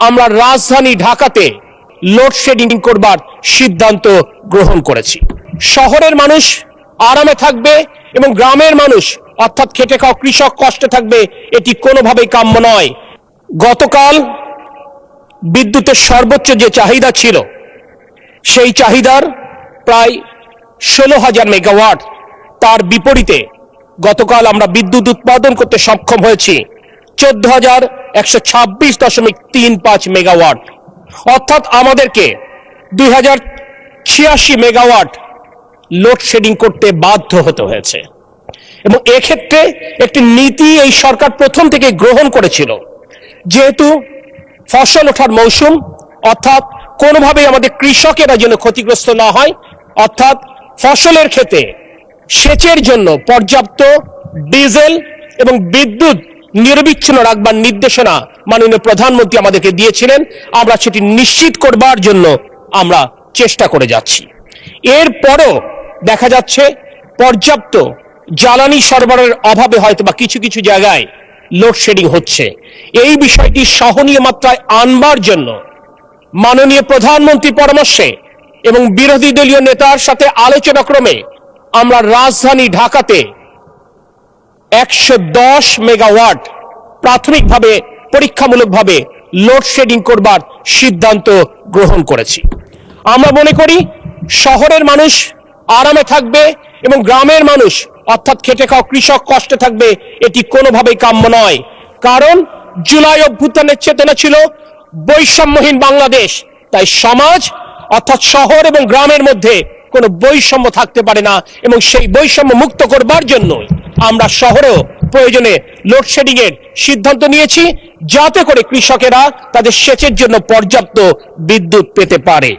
আমরা রাজধানী ঢাকাতে লোডশেডিং করবার সিদ্ধান্ত গ্রহণ করেছি। শহরের মানুষ আরামে থাকবে এবং গ্রামের মানুষ অর্থাৎ খেটে খাওয়া কৃষক কষ্টে থাকবে, এটি কোনোভাবেই কাম্য নয়। গতকাল বিদ্যুতের সর্বোচ্চ যে চাহিদা ছিল সেই চাহিদার প্রায় 16,000 মেগাওয়াট, তার বিপরীতে গতকাল আমরা বিদ্যুৎ উৎপাদন করতে সক্ষম হয়েছি 14,126.35 মেগাওয়াট, অর্থাৎ আমাদেরকে 2086 মেগাওয়াট লোডশেডিং করতে বাধ্য হতে হয়েছে। এবং এক্ষেত্রে একটি নীতি এই সরকার প্রথম থেকে গ্রহণ করেছিল, যেহেতু ফসল ওঠার মৌসুম, অর্থাৎ কোনোভাবেই আমাদের কৃষকেরা যেন ক্ষতিগ্রস্ত না হয়, অর্থাৎ ফসলের ক্ষেতে সেচের জন্য পর্যাপ্ত ডিজেল এবং বিদ্যুৎ নিরবিচ্ছিন্ন রাখবার নির্দেশনা মাননীয় প্রধানমন্ত্রী আমাদেরকে দিয়েছিলেন। আমরা সেটি নিশ্চিত করবার জন্য আমরা চেষ্টা করে যাচ্ছি। এরপরও দেখা যাচ্ছে পর্যাপ্ত জ্বালানি সরবরাহের অভাবে হয়তো বা কিছু কিছু জায়গায় লোডশেডিং হচ্ছে। এই বিষয়টি সহনীয় মাত্রায় আনবার জন্য মাননীয় প্রধানমন্ত্রীর পরামর্শে এবং বিরোধী দলীয় নেতার সাথে আলোচনা ক্রমে আমরা রাজধানী ঢাকাতে 110 মেগাওয়াট প্রাথমিকভাবে পরীক্ষামূলকভাবে লোডশেডিং করবার সিদ্ধান্ত গ্রহণ করেছি। আমরা মনে করি শহরের মানুষ আরামে থাকবে এবং গ্রামের মানুষ অর্থাৎ খেটে খাওয়া কৃষক কষ্টে থাকবে, এটি কোনোভাবেই কাম্য নয়। কারণ জুলাই অভ্যুত্থানের চেতনা ছিল বৈষম্যহীন বাংলাদেশ, তাই সমাজ অর্থাৎ শহর এবং গ্রামের মধ্যে কোনো বৈষম্য থাকতে পারে না, এবং সেই বৈষম্য মুক্ত করবার জন্য আমরা শহরেও প্রয়োজনে লোডশেডিং এর সিদ্ধান্ত নিয়েছি, যাতে করে কৃষকেরা তাদের সেচের জন্য পর্যাপ্ত বিদ্যুৎ পেতে পারে।